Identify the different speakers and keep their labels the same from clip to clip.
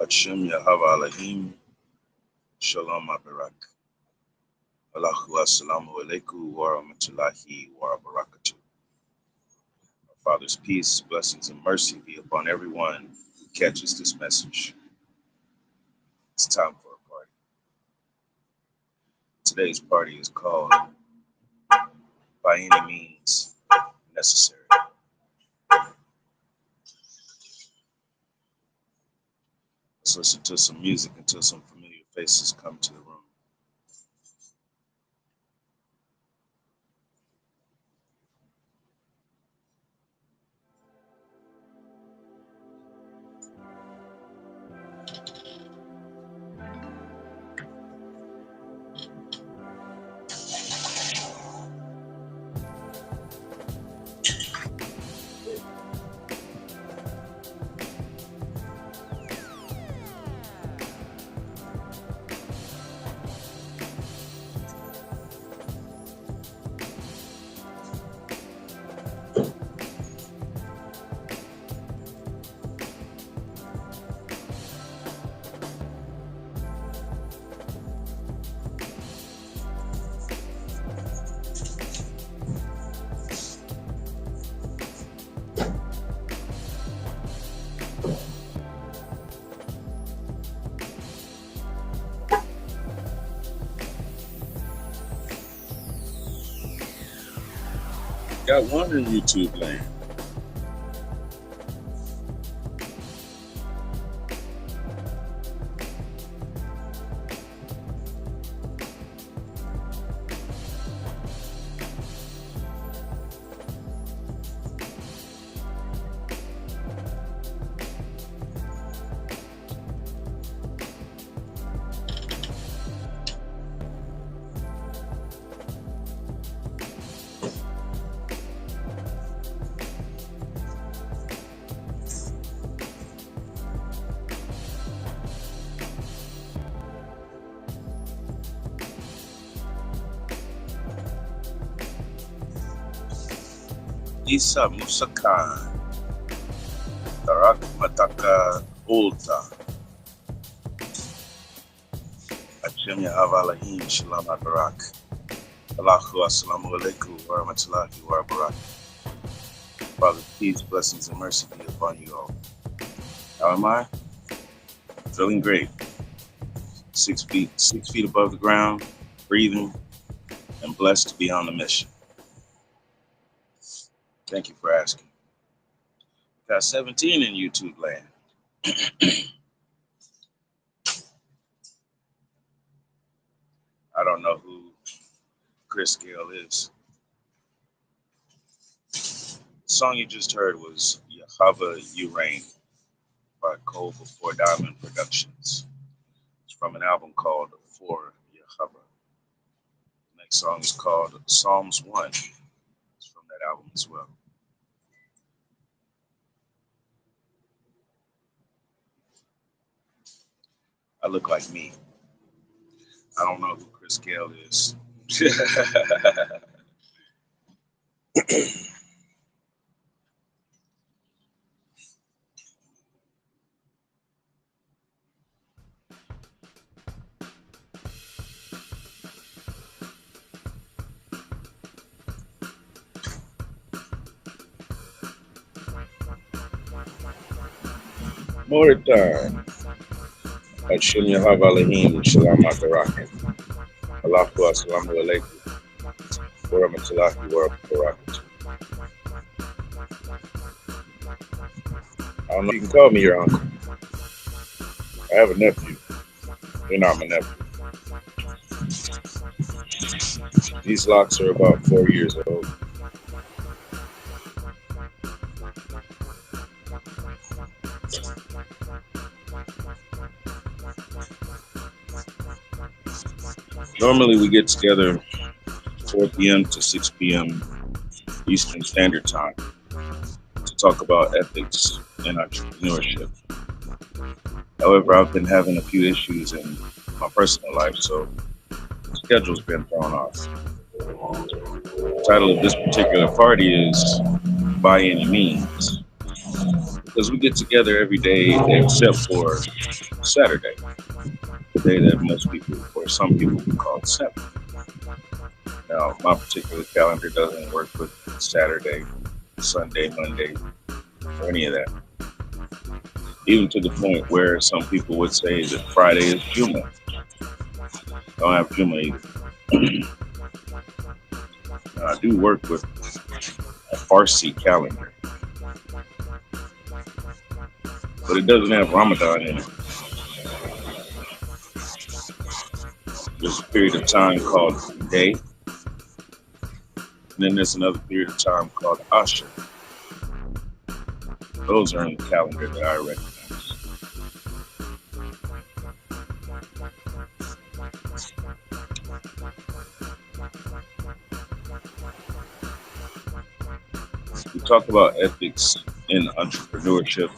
Speaker 1: Hashem Yahweh Elohim, Shalom Abarak. Allahu Assalamu alaikum wa rahmatullahi wa barakatuh. Our Father's peace, blessings, and mercy be upon everyone who catches this message. It's time for a party. Today's party is called By Any Means Necessary. Let's listen to some music until some familiar faces come to the room. Got one in YouTube land. Isa Musakan, Tarak Mataka Ulta, Hashem Yahweh Elohim, Shalom Abarak, Allahu Assalamu alaikum wa rahmatullahi wa barakatuh. Father, peace, blessings, and mercy be upon you all. How am I? Feeling great. 6 feet above the ground, breathing, and blessed to be on the mission. Thank you for asking. Got 17 in YouTube land. I don't know who Chris Gale is. The song you just heard was Yahweh You Reign by Cole Before Diamond Productions. It's from an album called For Yahweh. The next song is called Psalms 1. It's from that album as well. I look like me. I don't know who Chris Gale is. More time. Hashem Yahweh Elohim, Shalom Abarak. Allahu Assalamu alaikum wa rahmatullahi wa barakatuh. I don't know if you can call me your uncle. I have a nephew. You're not my nephew. These locks are about 4 years old. Normally we get together 4 p.m. to 6 p.m. Eastern Standard Time to talk about ethics and entrepreneurship. However, I've been having a few issues in my personal life, so the schedule's been thrown off. The title of this particular party is By Any Means, because we get together every day except for Saturday, the day that most people or some people would call Sabbath. Now, my particular calendar doesn't work with Saturday, Sunday, Monday, or any of that. Even to the point where some people would say that Friday is Juma. I don't have Juma either. Now, I do work with a Farsi calendar, but it doesn't have Ramadan in it. There's a period of time called day, and then there's another period of time called Asher. Those are in the calendar that I recognize. We talk about ethics in entrepreneurship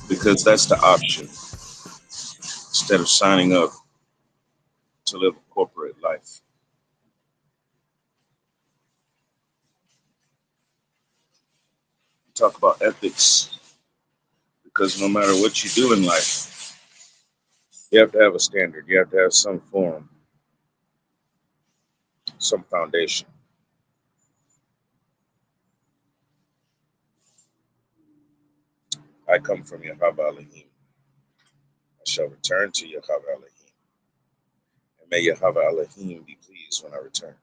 Speaker 1: because that's the option instead of signing up to live a corporate life. We talk about ethics because no matter what you do in life, you have to have a standard, you have to have some form, some foundation. I come from Yahweh Elohim. I shall return to Yahweh Elohim. And may Yahweh Elohim be pleased when I return.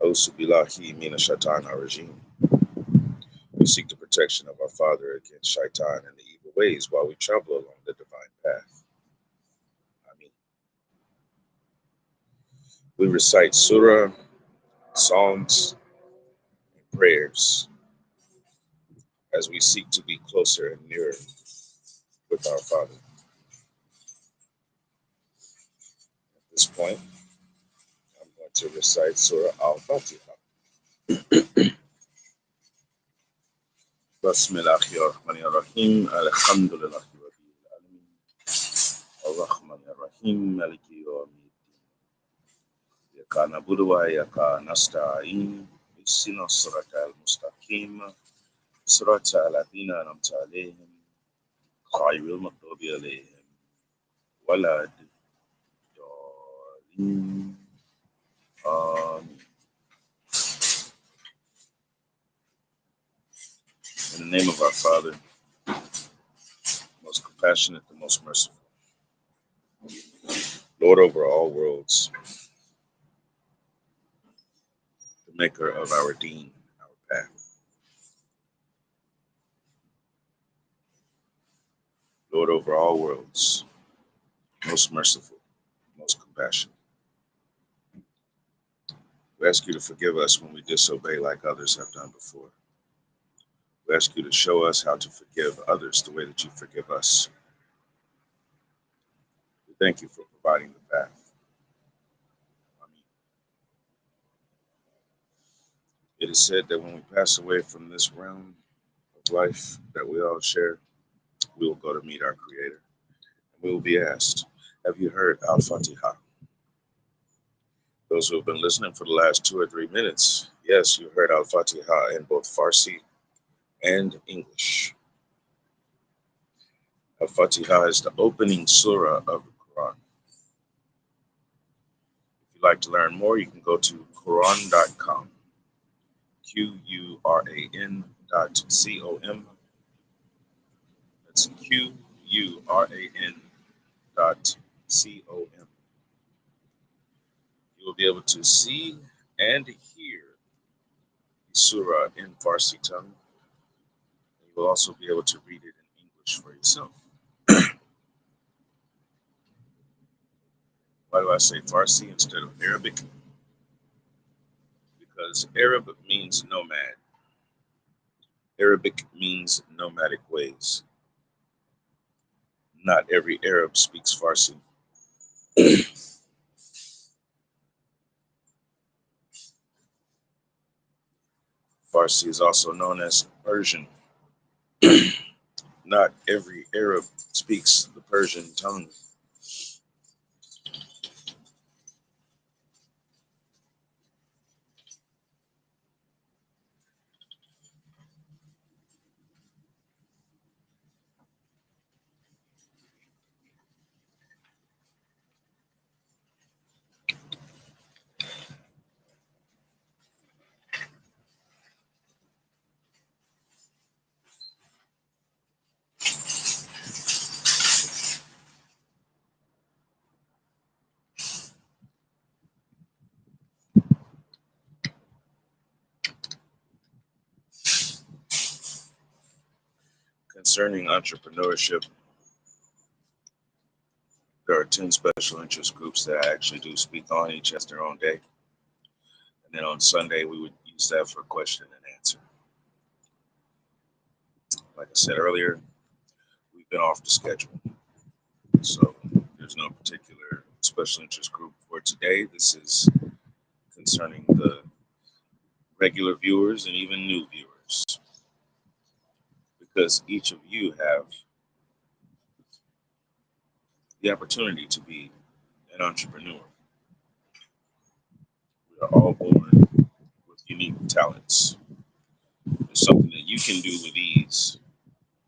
Speaker 1: Ausubillahi mina shaitan regime. We seek the protection of our Father against shaitan and the evil ways while we travel along the divine path. I mean, we recite surah, songs, and prayers as we seek to be closer and nearer with our Father. At this point, I'm going to recite Surah Al-Fatiha. Bismillahirrahmanirrahim. Alhamdulillahi Rabbil Alamin. Ar-Rahmanir-Rahim. Maliki Yawmiddin. Iyyaka na'budu wa iyyaka nasta'in. Ihdinas siratal mustaqim. Siratal ladzina an'amta 'alaihim ghayril maghdubi 'alaihim waladdallin. Amin. In the name of our Father, most compassionate, the most merciful, Lord over all worlds, the maker of our deen, our path. Lord over all worlds, most merciful, most compassionate. We ask you to forgive us when we disobey like others have done before. We ask you to show us how to forgive others the way that you forgive us. We thank you for providing the path. Amen. It is said that when we pass away from this realm of life that we all share, we will go to meet our Creator. And we will be asked, have you heard Al-Fatiha? Those who have been listening for the last 2 or 3 minutes, yes, you heard Al-Fatiha in both Farsi and English. Al-Fatiha is the opening surah of the Quran. If you'd like to learn more, you can go to Quran.com, Quran.com. That's Quran.com. You will be able to see and hear the surah in Farsi tongue. You will also be able to read it in English for yourself. Why do I say Farsi instead of Arabic? Because Arab means nomad. Arabic means nomadic ways. Not every Arab speaks Farsi. Farsi is also known as Persian. Not every Arab speaks the Persian tongue. Concerning entrepreneurship, there are 10 special interest groups that I actually do speak on. Each has their own day. And then on Sunday, we would use that for question and answer. Like I said earlier, we've been off the schedule. So there's no particular special interest group for today. This is concerning the regular viewers and even new viewers, because each of you have the opportunity to be an entrepreneur. We are all born with unique talents. There's something that you can do with ease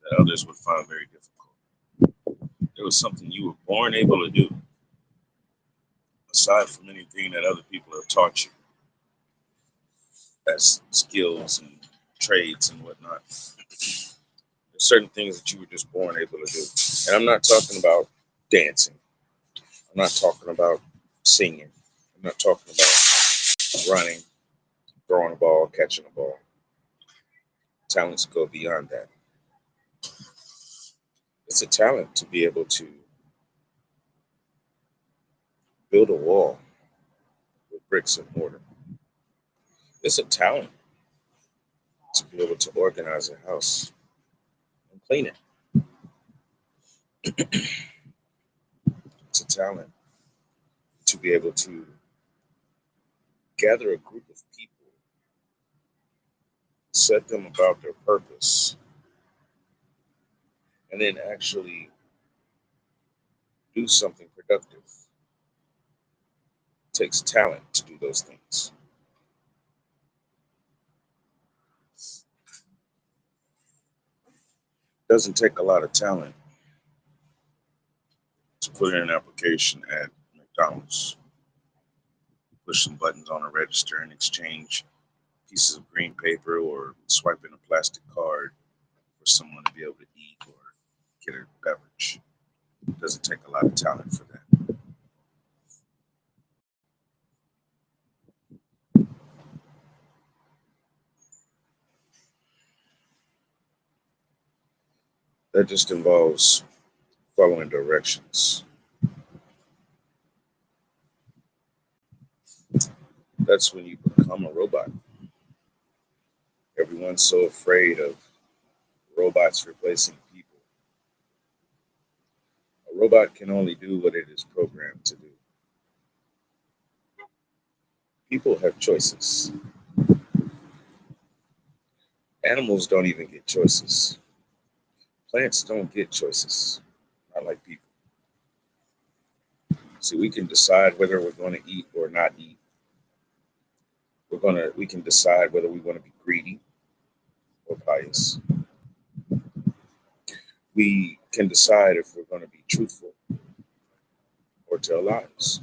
Speaker 1: that others would find very difficult. There was something you were born able to do, aside from anything that other people have taught you as skills and trades and whatnot. There's certain things that you were just born able to do. And I'm not talking about dancing. I'm not talking about singing. I'm not talking about running, throwing a ball, catching a ball. Talents go beyond that. It's a talent to be able to build a wall with bricks and mortar. It's a talent to be able to organize a house and clean it. It's a talent to be able to gather a group of people, set them about their purpose, and then actually do something productive. It takes talent to do those things. It doesn't take a lot of talent to put in an application at McDonald's, push some buttons on a register and exchange pieces of green paper, or swipe in a plastic card for someone to be able to eat or get a beverage. It doesn't take a lot of talent for that. That just involves following directions. That's when you become a robot. Everyone's so afraid of robots replacing people. A robot can only do what it is programmed to do. People have choices. Animals don't even get choices. Plants don't get choices, not like people. See, we can decide whether we're going to eat or not eat. We can decide whether we want to be greedy or pious. We can decide if we're going to be truthful or tell lies.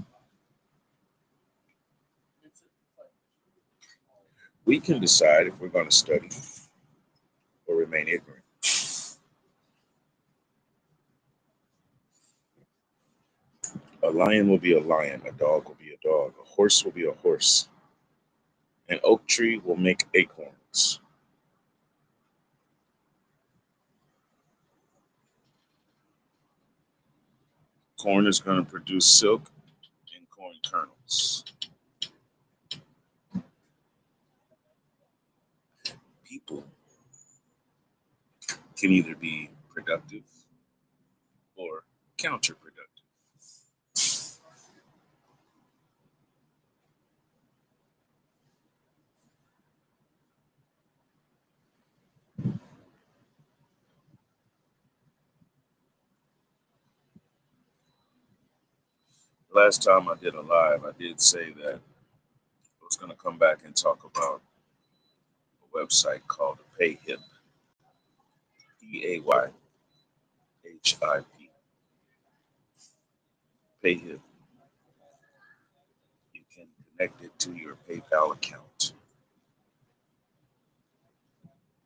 Speaker 1: We can decide if we're going to study or remain ignorant. A lion will be a lion, a dog will be a dog, a horse will be a horse, an oak tree will make acorns. Corn is going to produce silk and corn kernels. People can either be productive or counterproductive. Last time I did a live, I did say that I was going to come back and talk about a website called PayHip, PayHip. PayHip. You can connect it to your PayPal account.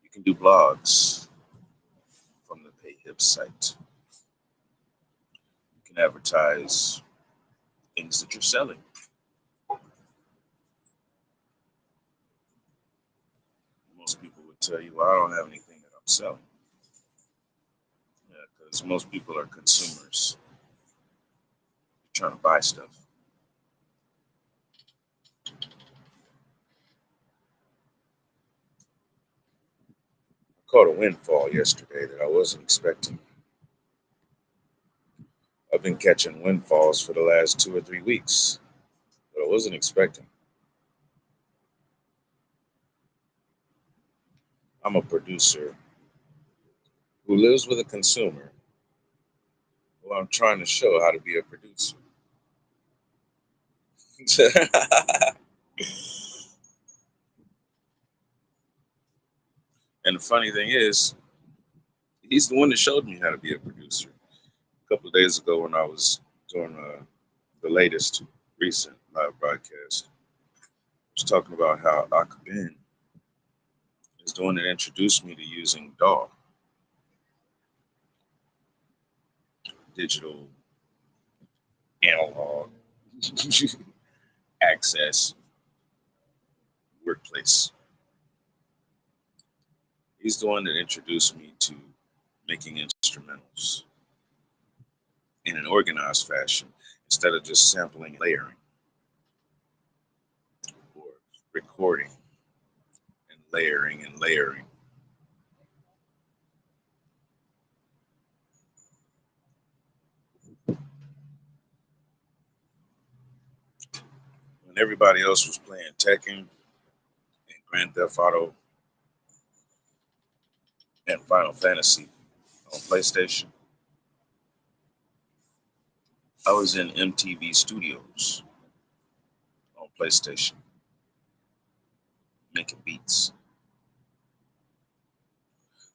Speaker 1: You can do blogs from the PayHip site. You can advertise things that you're selling. Most people would tell you, well, I don't have anything that I'm selling. because most people are consumers trying to buy stuff. I caught a windfall yesterday that I wasn't expecting. I've been catching windfalls for the last 2 or 3 weeks, but I wasn't expecting. I'm a producer who lives with a consumer who I'm trying to show how to be a producer. And the funny thing is, he's the one that showed me how to be a producer. A couple of days ago, when I was doing the latest recent live broadcast, I was talking about how Akabin is the one that introduced me to using DAW, digital analog access workplace. He's the one that introduced me to making instrumentals in an organized fashion instead of just sampling and layering or recording and layering and layering. When everybody else was playing Tekken and Grand Theft Auto and Final Fantasy on PlayStation, I was in MTV Studios on PlayStation making beats.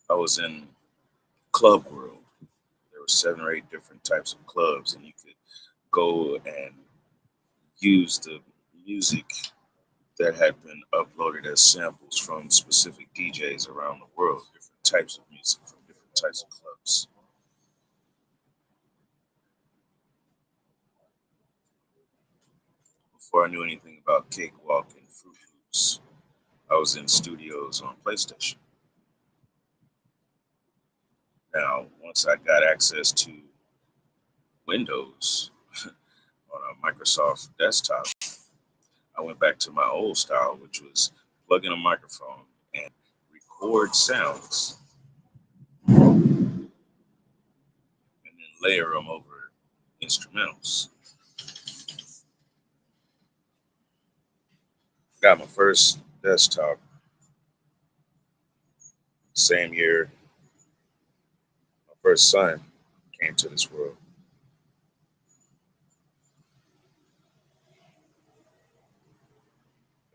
Speaker 1: I was in Club World. There were 7 or 8 different types of clubs, and you could go and use the music that had been uploaded as samples from specific DJs around the world, different types of music from different types of clubs. Before I knew anything about Cakewalk and Fruit Loops, I was in studios on PlayStation. Now, once I got access to Windows on a Microsoft desktop, I went back to my old style, which was plug in a microphone and record sounds and then layer them over instrumentals. Got my first desktop same year my first son came to this world.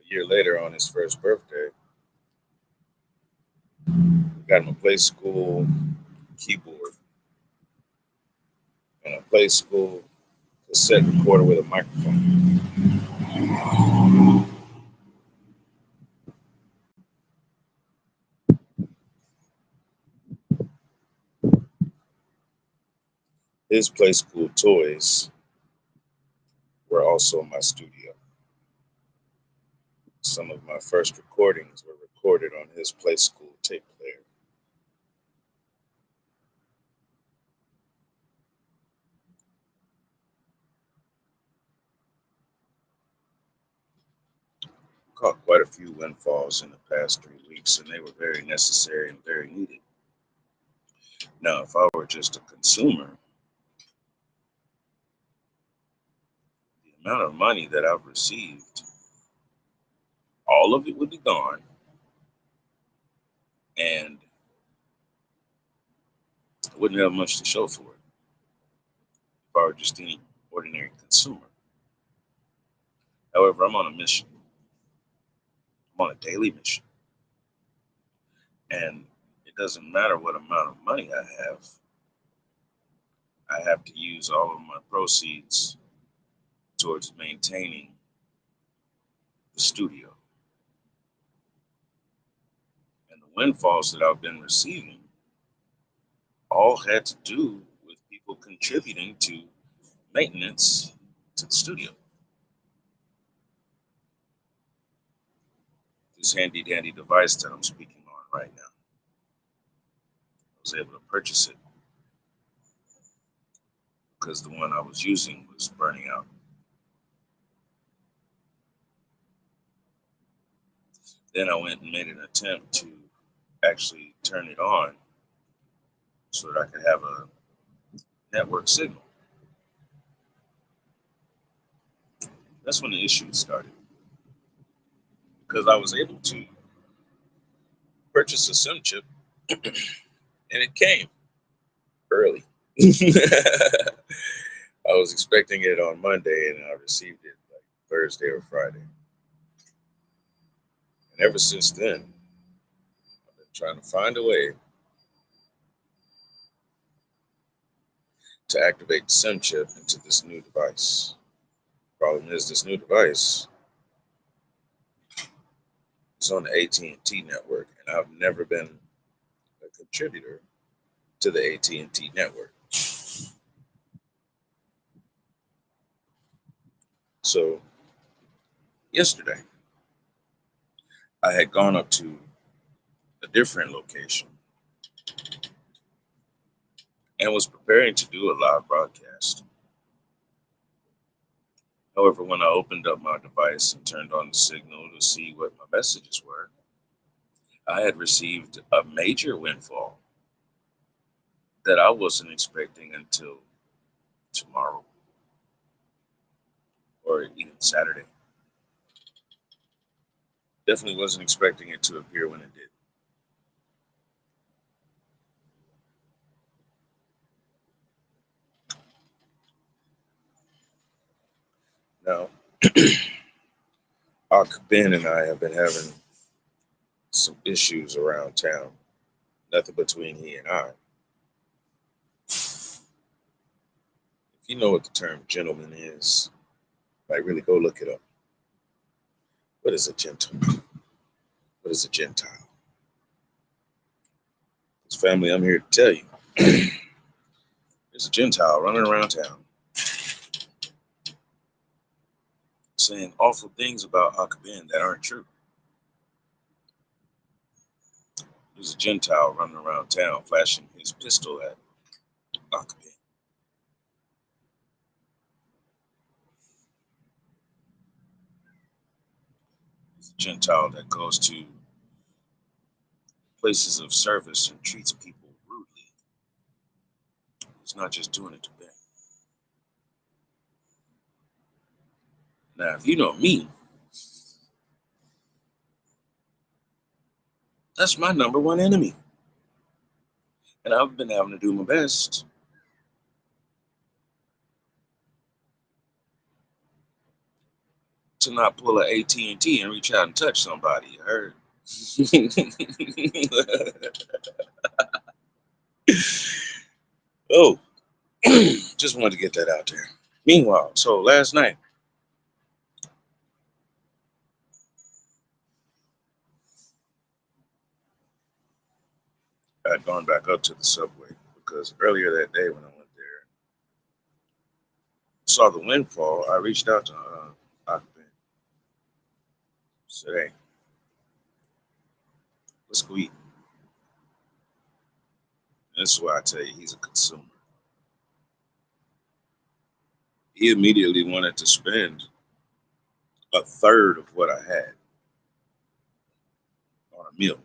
Speaker 1: A year later, on his first birthday, got him a Play School keyboard and a Play School cassette recorder with a microphone. His Play School toys were also my studio. Some of my first recordings were recorded on his Play School tape player. Caught quite a few windfalls in the past 3 weeks, and they were very necessary and very needed. Now, if I were just a consumer, the amount of money that I've received, all of it would be gone, and I wouldn't have much to show for it if I were just any ordinary consumer. However, I'm on a mission. I'm on a daily mission. And it doesn't matter what amount of money I have to use all of my proceeds towards maintaining the studio. And the windfalls that I've been receiving all had to do with people contributing to maintenance to the studio. This handy dandy device that I'm speaking on right now. I was able to purchase it because the one I was using was burning out. Then I went and made an attempt to actually turn it on so that I could have a network signal. That's when the issues started because I was able to purchase a SIM chip and it came early. I was expecting it on Monday and I received it like Thursday or Friday. And ever since then, I've been trying to find a way to activate the SIM chip into this new device. Problem is, this new device is on the AT&T network, and I've never been a contributor to the AT&T network. So yesterday, I had gone up to a different location and was preparing to do a live broadcast. However, when I opened up my device and turned on the signal to see what my messages were, I had received a major windfall that I wasn't expecting until tomorrow or even Saturday. Definitely wasn't expecting it to appear when it did. Now, Ben and I have been having some issues around town. Nothing between he and I. If you know what the term gentleman is, like really go look it up. What is a gentleman? What is a Gentile? This family, I'm here to tell you. There's a Gentile running around town saying awful things about Ben that aren't true. There's a Gentile running around town flashing his pistol at Ben. There's a Gentile that goes to places of service and treats people rudely. He's not just doing it to Ben. Now, if you know me, that's my number one enemy. And I've been having to do my best to not pull an AT&T and reach out and touch somebody. You heard? Oh, just wanted to get that out there. Meanwhile, so last night, I had gone back up to the subway because earlier that day when I went there, saw the windfall. I reached out to Akben, said, "Hey, let's go eat." And this is why I tell you, he's a consumer. He immediately wanted to spend a third of what I had on a meal.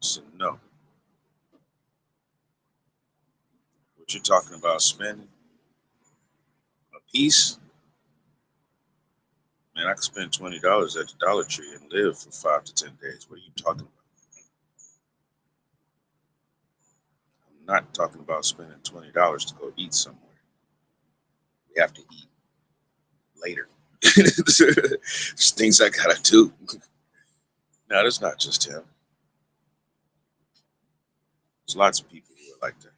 Speaker 1: So no, what you're talking about spending a piece, man, I could spend $20 at the Dollar Tree and live for 5 to 10 days. What are you talking about? I'm not talking about spending $20 to go eat somewhere. We have to eat later. There's things I gotta do. Now, there's not just him. There's lots of people who are like that.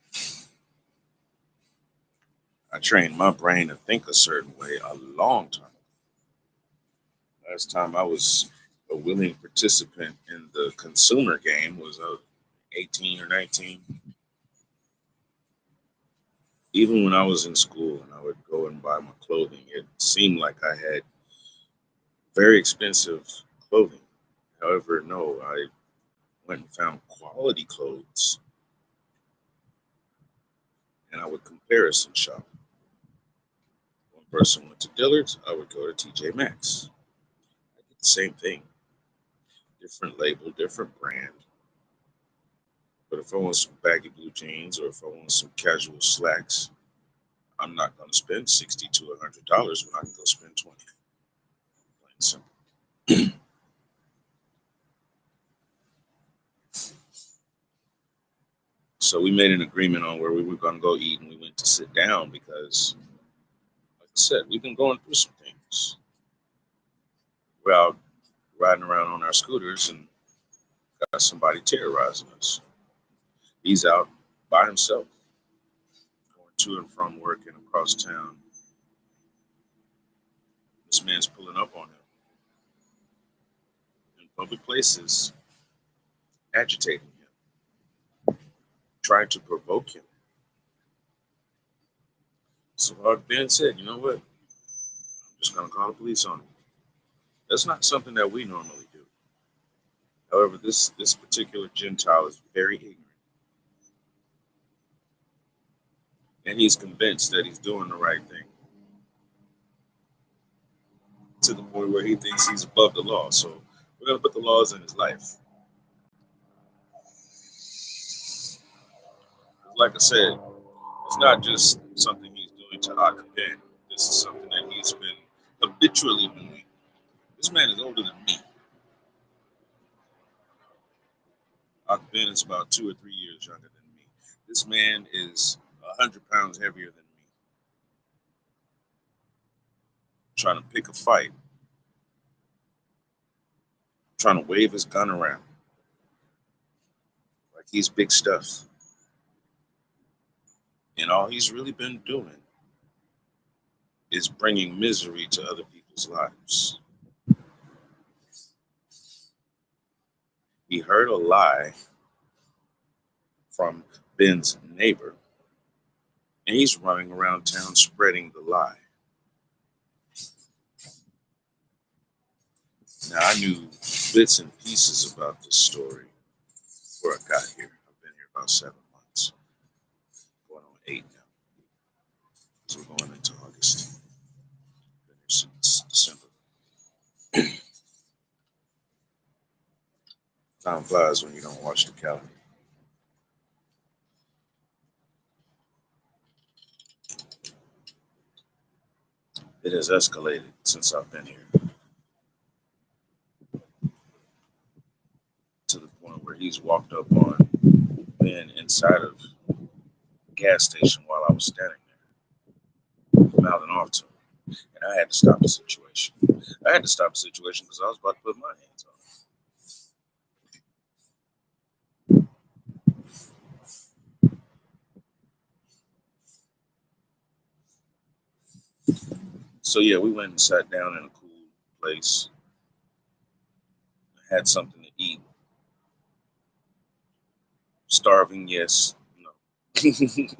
Speaker 1: I trained my brain to think a certain way a long time ago. Last time I was a willing participant in the consumer game was 18 or 19. Even when I was in school and I would go and buy my clothing, it seemed like I had very expensive clothing. However, no, I went and found quality clothes and I would comparison shop. One person went to Dillard's, I would go to TJ Maxx. I get the same thing, different label, different brand. But if I want some baggy blue jeans or if I want some casual slacks, I'm not going to spend $60 to $100 when I can go spend 20. Plain and simple. So we made an agreement on where we were going to go eat, and we went to sit down because, like I said, we've been going through some things. We're out riding around on our scooters and got somebody terrorizing us. He's out by himself, going to and from work and across town. This man's pulling up on him in public places, agitating him, trying to provoke him. So our Ben said, you know what? I'm just going to call the police on him. That's not something that we normally do. However, this particular Gentile is very ignorant, and he's convinced that he's doing the right thing to the point where he thinks he's above the law. So we're going to put the laws in his life. Like I said, it's not just something he's doing to Akaben. This is something that he's been habitually doing. This man is older than me. Akaben is about 2 or 3 years younger than me. This man is 100 pounds heavier than me. Trying to pick a fight, trying to wave his gun around like he's big stuff. And all he's really been doing is bringing misery to other people's lives. He heard a lie from Ben's neighbor, and he's running around town spreading the lie. Now, I knew bits and pieces about this story before I got here. I've been here about 7 months, going on 8 now. So we're going into August. Been here since December. Time flies when you don't watch the calendar. It has escalated since I've been here to the point where he's walked up on Ben inside of a gas station while I was standing there, mouthing off to him. And I had to stop the situation. I had to stop the situation because I was about to put my hands on him. So yeah, we went and sat down in a cool place, had something to eat. Starving, yes, no. It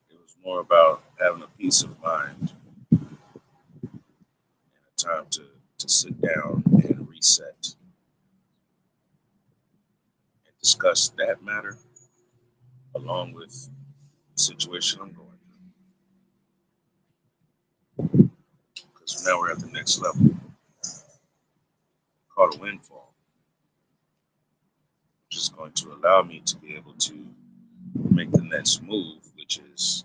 Speaker 1: was more about having a peace of mind and a time to sit down and reset and discuss that matter along with the situation I'm going through. Because now we're at the next level, called a windfall, which is going to allow me to be able to make the next move, which is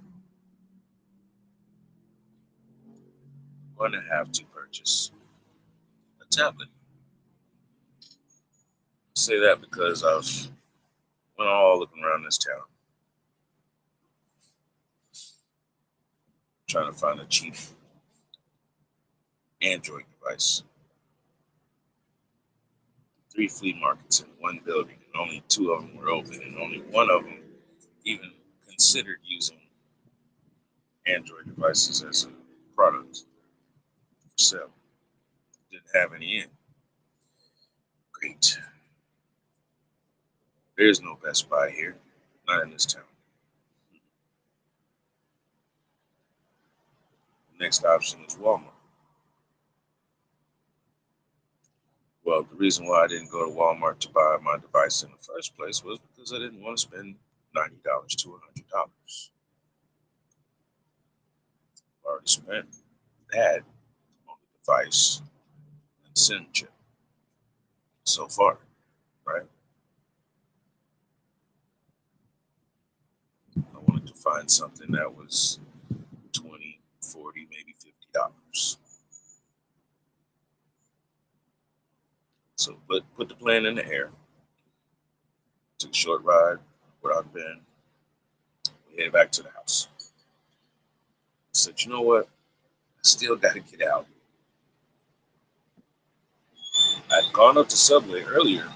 Speaker 1: going to have to purchase a tablet. I say that because I've went all looking around this town trying to find a cheap Android device. 3 flea markets in one building, and only 2 of them were open, and only one of them even considered using Android devices as a product for sale. Didn't have any in. Great. There's no Best Buy here, not in this town. The next option is Walmart. Well, the reason why I didn't go to Walmart to buy my device in the first place was because I didn't want to spend $90 to $100. I've already spent that on the device and SIM chip so far, right? I wanted to find something that was 20, 40, maybe $50. So put the plan in the air. Took a short ride where I've been. We headed back to the house. I said, you know what? I still got to get out. I'd gone up to Subway earlier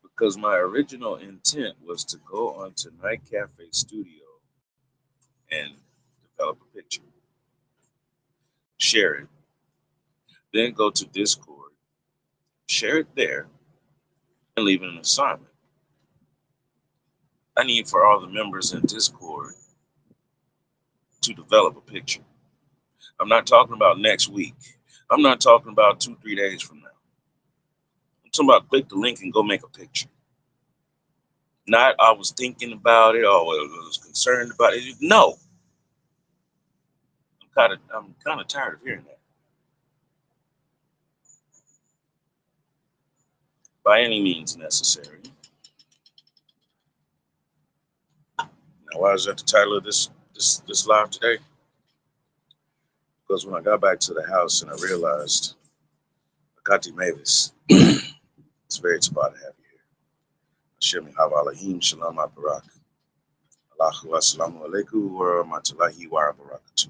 Speaker 1: because my original intent was to go onto Night Cafe Studio and develop a picture, share it, then go to Discord, share it there, and leave an assignment. I need for all the members in Discord to develop a picture. I'm not talking about next week. I'm not talking about 2, 3 days from now. I'm talking about click the link and go make a picture. Not I was thinking about it or I was concerned about it. No, I'm kind of tired of hearing that. By any means necessary. Now, why is that the title of this live today? Because when I got back to the house and I realized, Akati Mavis, it's very spot to have you here. Hashem Havalahim Shalom Barak. Allahu Assalamu Alaikum wa Rahmatullahi wa Barakatuh.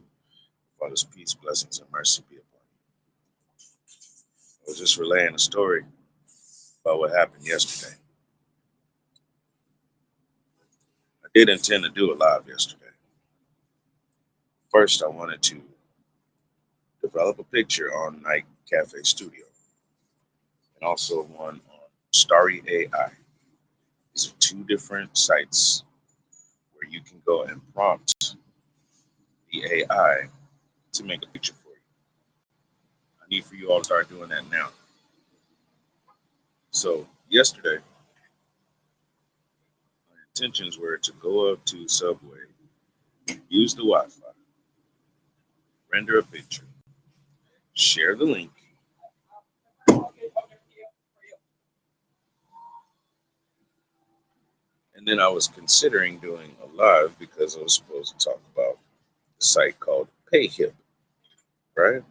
Speaker 1: Father's peace, blessings, and mercy be upon you. I was just relaying a story about what happened yesterday. I did intend to do it live yesterday. First, I wanted to develop a picture on Night Cafe Studio and also one on Starry AI. These are two different sites where you can go and prompt the AI to make a picture for you. I need for you all to start doing that now. So yesterday, my intentions were to go up to Subway, use the Wi-Fi, render a picture, share the link, and then I was considering doing a live because I was supposed to talk about a site called PayHip, right?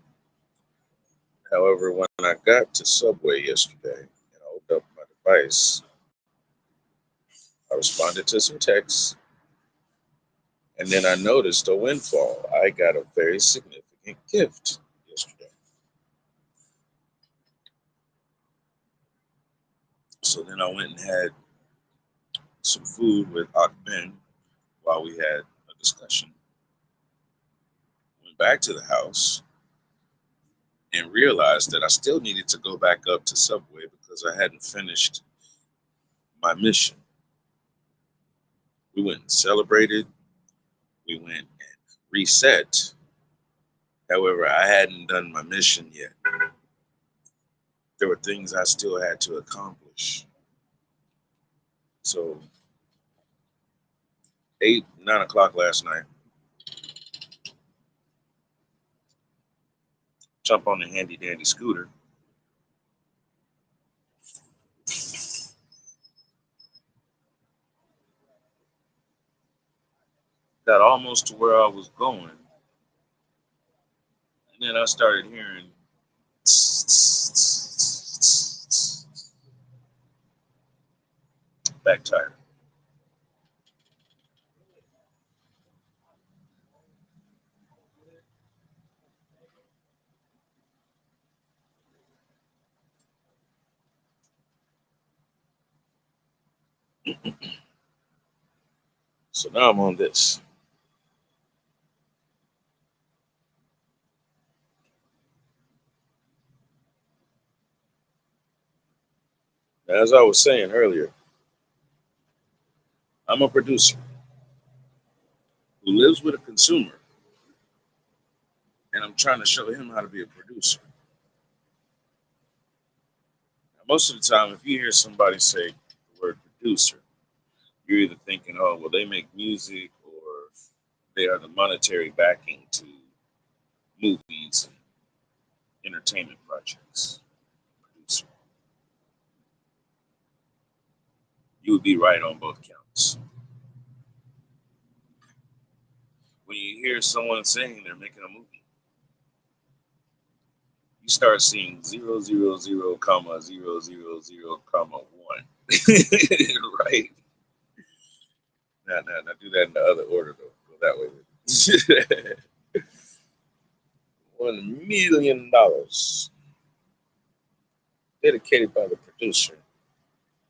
Speaker 1: However, when I got to Subway yesterday and I opened up my device, I responded to some texts, and then I noticed a windfall. I got a very significant gift yesterday. So then I went and had some food with Akben while we had a discussion. Went back to the house and realized that I still needed to go back up to Subway because I hadn't finished my mission. We went and celebrated, we went and reset. However, I hadn't done my mission yet. There were things I still had to accomplish. So 8, 9 o'clock last night, jump on the handy dandy scooter. Got almost to where I was going. And then I started hearing back tire. So now I'm on this. As I was saying earlier, I'm a producer who lives with a consumer, and I'm trying to show him how to be a producer. Most of the time, if you hear somebody say the word producer, you're either thinking, oh, well, they make music or they are the monetary backing to movies and entertainment projects. Producer. You would be right on both counts. When you hear someone saying they're making a movie, you start seeing 000, comma 000, comma 1. Right? Now, do that in the other order, though. Go that way. $1 million dedicated by the producer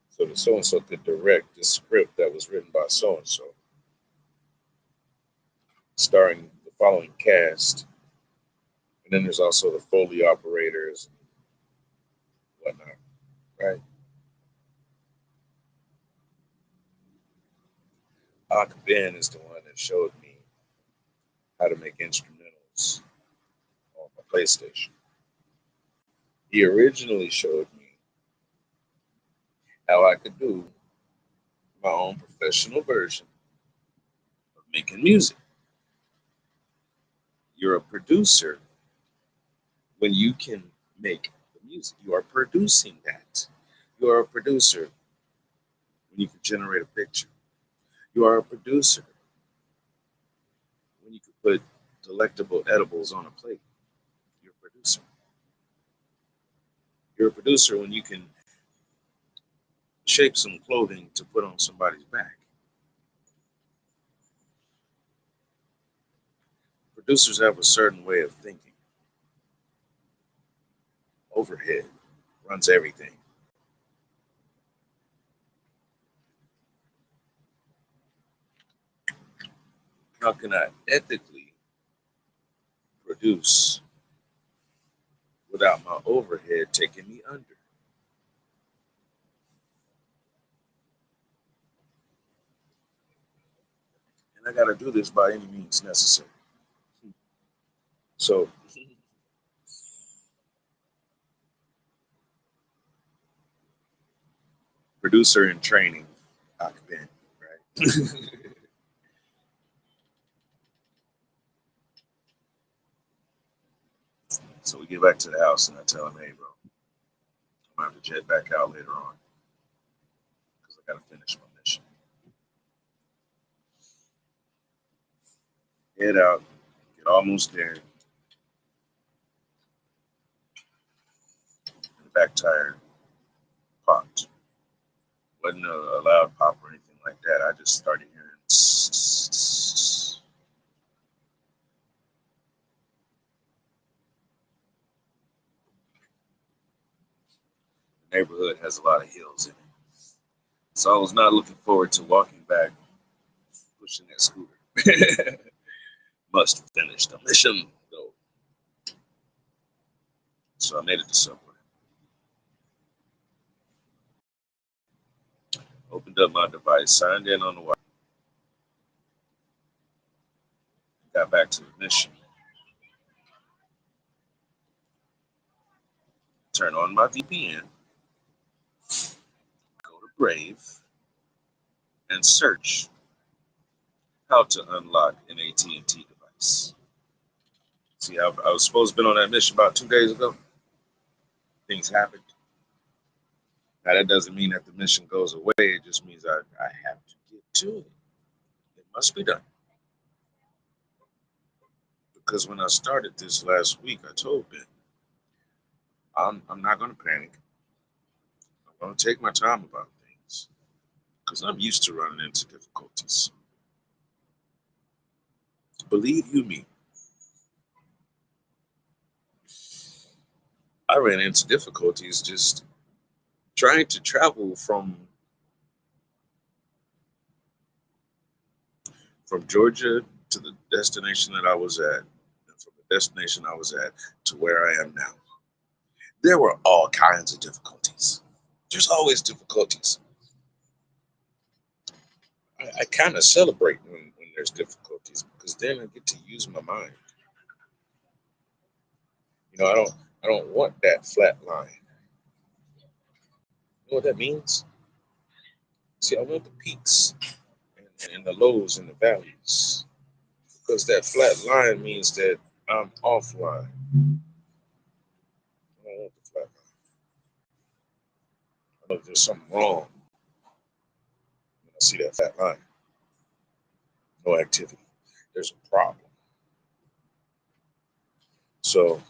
Speaker 1: so that so and so could direct the script that was written by so and so, starring the following cast. And then there's also the Foley operators and whatnot, right? Ak Ben is the one that showed me how to make instrumentals on my PlayStation. He originally showed me how I could do my own professional version of making music. You're a producer when you can make the music. You are producing that. You are a producer when you can generate a picture. You are a producer when you can put delectable edibles on a plate. You're a producer. You're a producer when you can shape some clothing to put on somebody's back. Producers have a certain way of thinking. Overhead runs everything. How can I ethically produce without my overhead taking me under? And I got to do this by any means necessary. So, producer in training, I've been, right? So we get back to the house and I tell him, hey, bro, I'm going to have to jet back out later on because I got to finish my mission. Head out, get almost there, and the back tire popped. Wasn't a loud pop or anything like that. I just started hearing the neighborhood has a lot of hills in it. So I was not looking forward to walking back, pushing that scooter. Must finish the mission, though. So I made it to Subway. Opened up my device, signed in on the Wi-Fi, got back to the mission. Turn on my VPN, go to Brave, and search how to unlock an AT&T device. See, I was supposed to be on that mission about 2 days ago. Things happened. Now that doesn't mean that the mission goes away. It just means I have to get to it. It must be done. Because when I started this last week, I told Ben, I'm not going to panic. I'm going to take my time about things because I'm used to running into difficulties. Believe you me, I ran into difficulties just trying to travel from Georgia to the destination that I was at, and from the destination I was at to where I am now. There were all kinds of difficulties. There's always difficulties. I kind of celebrate when there's difficulties because then I get to use my mind. You know, I don't want that flat line. You know what that means? See, I want the peaks and the lows and the valleys because that flat line means that I'm offline. I don't want the flat line. I know there's something wrong when I see that flat line. No activity. There's a problem. So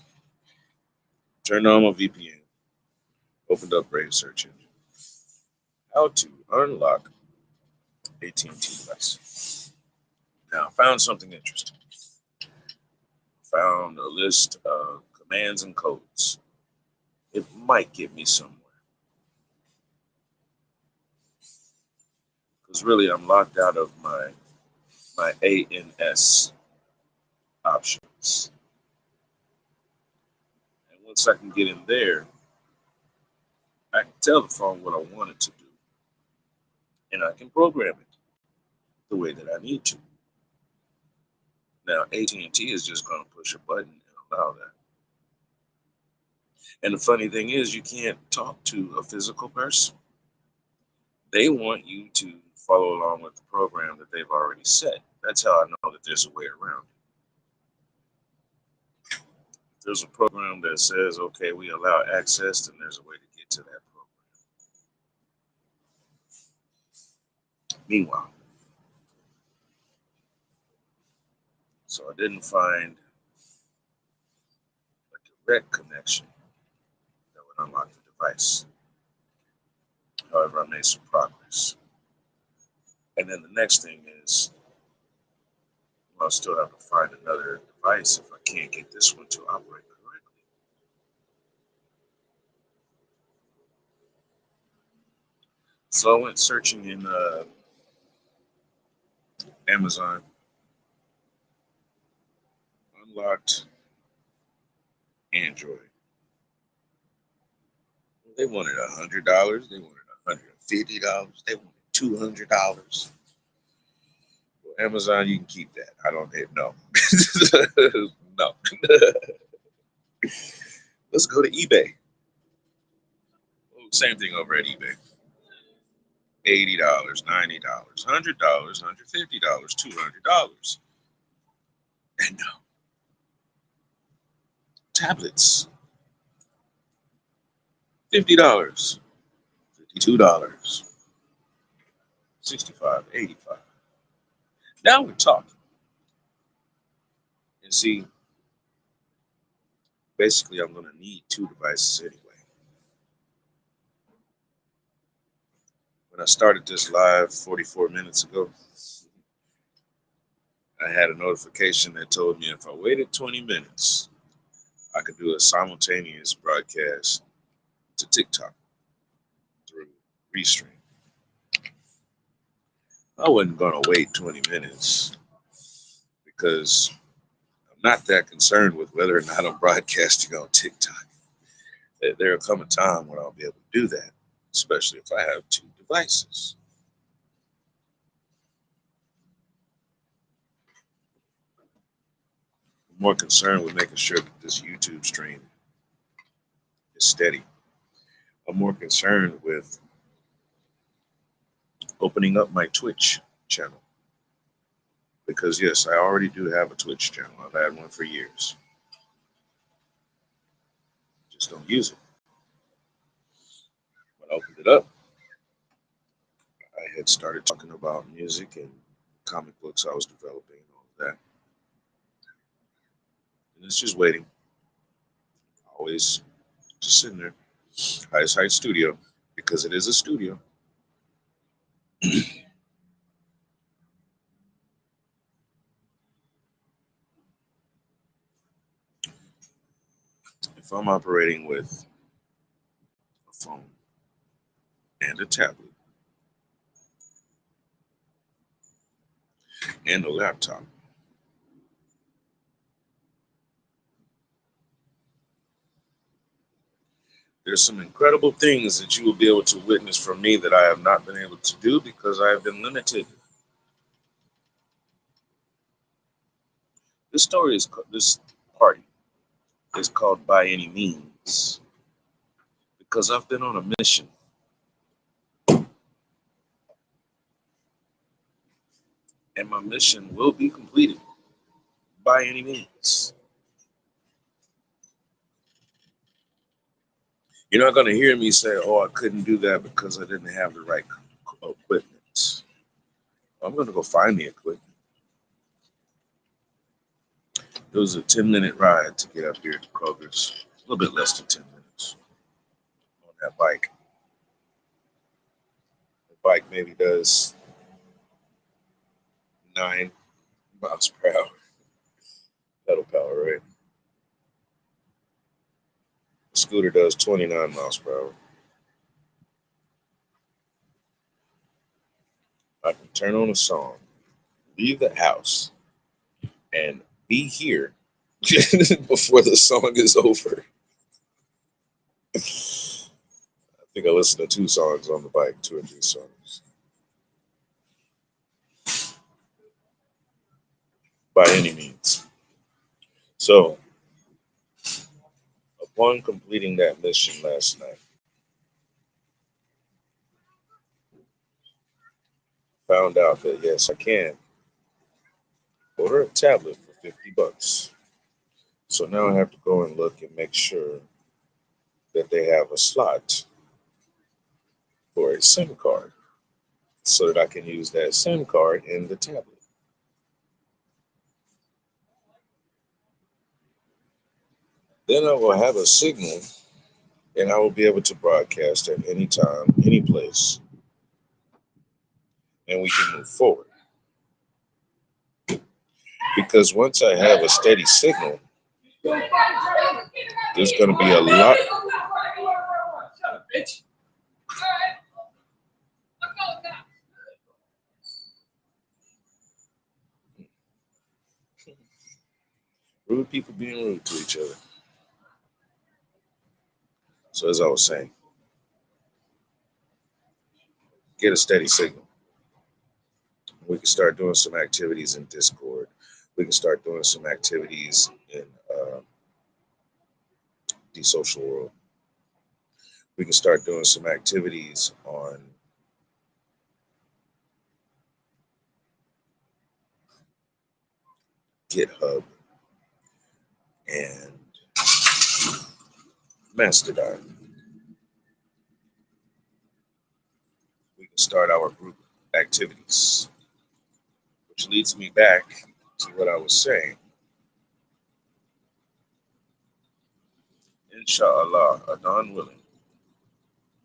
Speaker 1: turned on my VPN, opened up Brave search engine. How to unlock AT&T device. Now, I found something interesting. Found a list of commands and codes. It might get me somewhere. Because really, I'm locked out of my ANS options. And once I can get in there, I can tell the phone what I want it to do. And I can program it the way that I need to. Now, AT&T is just going to push a button and allow that. And the funny thing is, you can't talk to a physical person. They want you to follow along with the program that they've already set. That's how I know that there's a way around it. If there's a program that says, okay, we allow access, then there's a way to get to that program. Meanwhile, so I didn't find a direct connection that would unlock the device. However, I made some progress. And then the next thing is, I'll still have to find another device if I can't get this one to operate correctly. So I went searching in Amazon, unlocked Android. They wanted $100. They wanted $150. They wanted $200. Well, Amazon, you can keep that. I don't know. No. Let's go to eBay. Well, same thing over at eBay. $80, $90, $100, $150, $200. And no. Tablets, $50, $52, 65, 85. Now we're talking. And see, basically, I'm going to need two devices anyway. When I started this live 44 minutes ago, I had a notification that told me if I waited 20 minutes, I could do a simultaneous broadcast to TikTok through Restream. I wasn't going to wait 20 minutes because I'm not that concerned with whether or not I'm broadcasting on TikTok. There'll come a time when I'll be able to do that, especially if I have two devices. I'm more concerned with making sure that this YouTube stream is steady. I'm more concerned with opening up my Twitch channel. Because, yes, I already do have a Twitch channel. I've had one for years. Just don't use it. When I opened it up, I had started talking about music and comic books I was developing and all of that. And it's just waiting. Always just sitting there. Highest Heights Studio, because it is a studio. If I'm operating with a phone and a tablet and a laptop, there's some incredible things that you will be able to witness from me that I have not been able to do because I have been limited. This party is called By Any Means because I've been on a mission and my mission will be completed by any means. You're not going to hear me say, "Oh, I couldn't do that because I didn't have the right equipment." I'm going to go find the equipment. It was a 10-minute ride to get up here to Kroger's, a little bit less than 10 minutes on that bike. The bike maybe does 9 miles per hour, pedal power, right? The scooter does 29 miles per hour. I can turn on a song, leave the house, and be here before the song is over. I think I listened to 2 songs on the bike, 2 or 3 songs, by any means. So, upon completing that mission last night, found out that yes, I can order a tablet for $50. So now I have to go and look and make sure that they have a slot for a SIM card so that I can use that SIM card in the tablet. Then I will have a signal and I will be able to broadcast at any time, any place, and we can move forward. Because once I have a steady signal, there's going to be a lot. Rude people being rude to each other. So as I was saying, get a steady signal. We can start doing some activities in Discord. We can start doing some activities in the social world. We can start doing some activities on GitHub and Mastodon. We can start our group activities, which leads me back to what I was saying. Inshallah, Adon willing,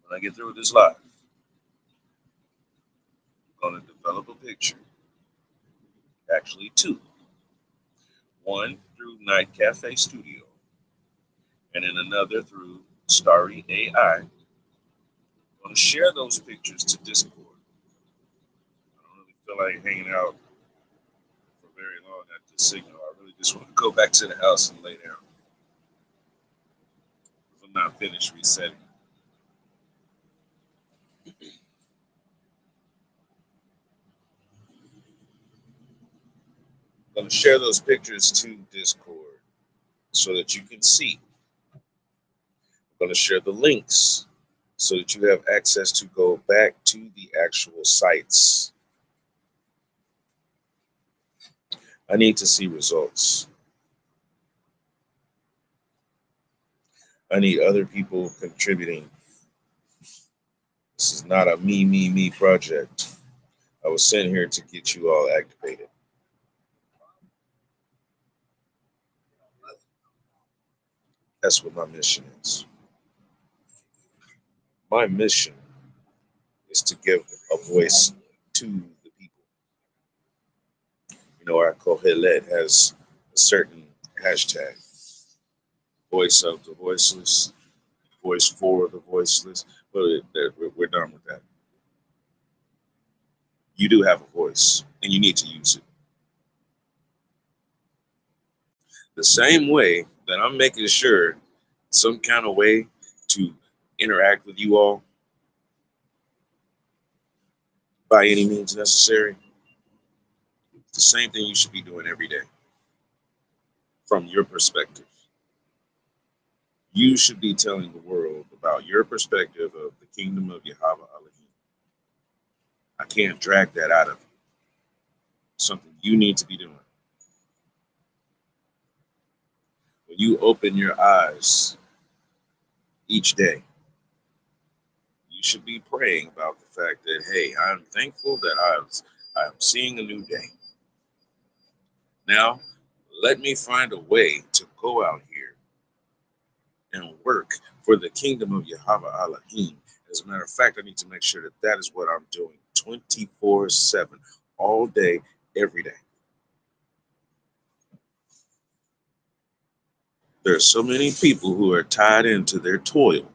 Speaker 1: when I get through with this live, I'm going to develop a picture, actually two. One through Night Cafe Studio, and then another through Starry AI. I'm going to share those pictures to Discord. I don't really feel like hanging out for very long at the signal. I really just want to go back to the house and lay down. I'm not finished resetting. I'm going to share those pictures to Discord so that you can see. I'm going to share the links so that you have access to go back to the actual sites. I need to see results. I need other people contributing. This is not a me project. I was sent here to get you all activated. That's what my mission is. My mission is to give a voice to the people. You know, our Kohelet has a certain hashtag, voice of the voiceless, voice for the voiceless. But we're done with that. You do have a voice, and you need to use it. The same way that I'm making sure some kind of way to interact with you all by any means necessary, it's the same thing you should be doing every day from your perspective. You should be telling the world about your perspective of the kingdom of Yahweh Elohim. I can't drag that out of you. Something you need to be doing. When you open your eyes each day, you should be praying about the fact that, hey, I'm thankful that I'm seeing a new day. Now, let me find a way to go out here and work for the kingdom of Yahweh Elohim. As a matter of fact, I need to make sure that that is what I'm doing 24/7, all day, every day. There are so many people who are tied into their toil.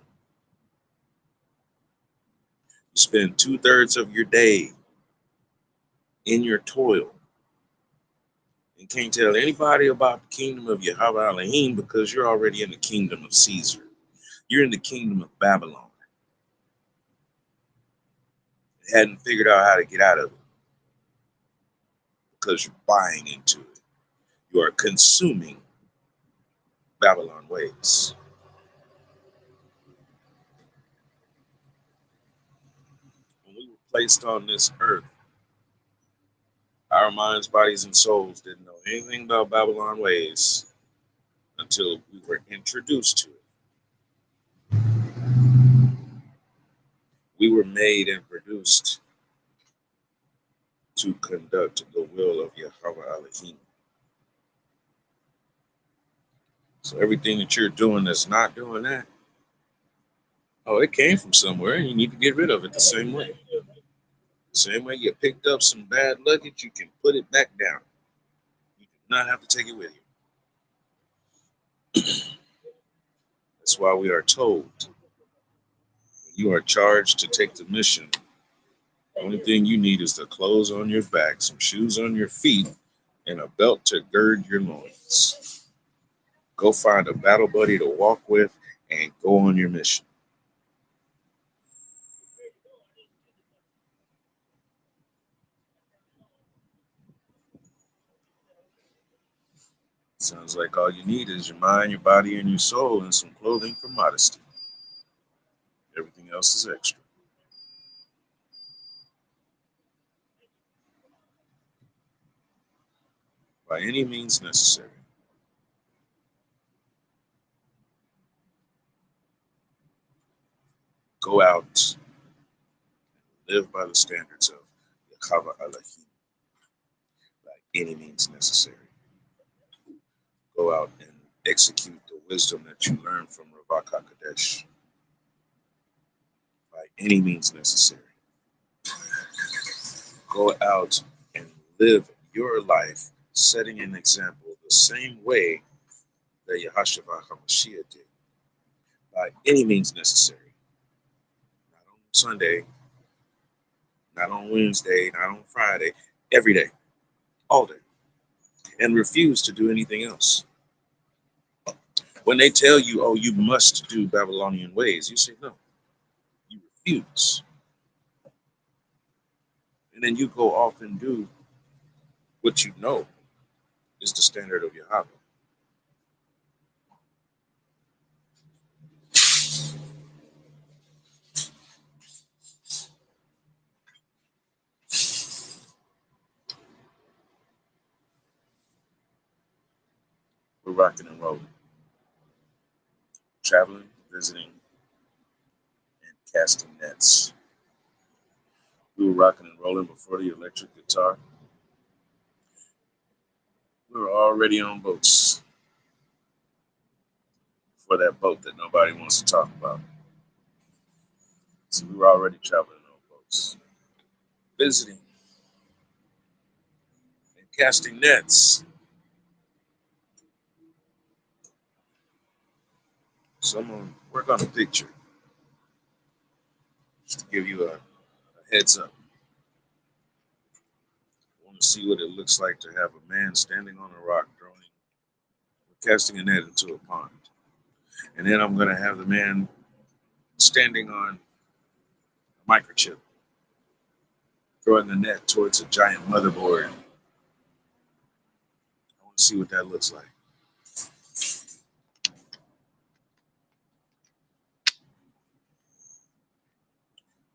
Speaker 1: You spend 2/3 of your day in your toil and can't tell anybody about the kingdom of Yahweh Elohim because you're already in the kingdom of Caesar. You're in the kingdom of Babylon. You hadn't figured out how to get out of it because you're buying into it. You are consuming Babylon ways. When we were placed on this earth, our minds, bodies, and souls didn't know anything about Babylon ways until we were introduced to it. We were made and produced to conduct the will of Yahweh Elohim. So everything that you're doing that's not doing that, oh, it came from somewhere and you need to get rid of it the same way. The same way you picked up some bad luggage, you can put it back down. You do not have to take it with you. That's why we are told when you are charged to take the mission, the only thing you need is the clothes on your back, some shoes on your feet, and a belt to gird your loins. Go find a battle buddy to walk with and go on your mission. Sounds like all you need is your mind, your body, and your soul, and some clothing for modesty. Everything else is extra. By any means necessary. Go out, live by the standards of Yahweh Elohim, by any means necessary. Go out and execute the wisdom that you learned from Ravak HaKadesh, by any means necessary. Go out and live your life, setting an example the same way that Yahashua HaMashiach did, by any means necessary. Not on Sunday, not on Wednesday, not on Friday, every day, all day, and refuse to do anything else. When they tell you, oh, you must do Babylonian ways, you say, no, you refuse. And then you go off and do what you know is the standard of Yahweh. We're rocking and rolling, traveling, visiting, and casting nets. We were rocking and rolling before the electric guitar. We were already on boats for that boat that nobody wants to talk about. So we were already traveling on boats, visiting and casting nets. So I'm going to work on a picture just to give you a heads up. I want to see what it looks like to have a man standing on a rock casting a net into a pond. And then I'm going to have the man standing on a microchip, throwing the net towards a giant motherboard. I want to see what that looks like.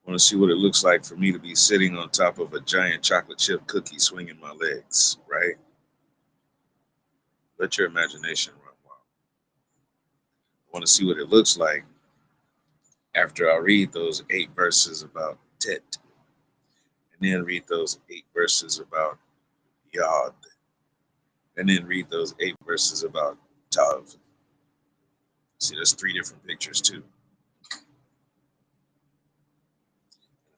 Speaker 1: I want to see what it looks like for me to be sitting on top of a giant chocolate chip cookie swinging my legs, right? Let your imagination run wild. I want to see what it looks like after I read those 8 verses about Tet, and then read those 8 verses about Yod, and then read those 8 verses about Tav. See, there's 3 different pictures too.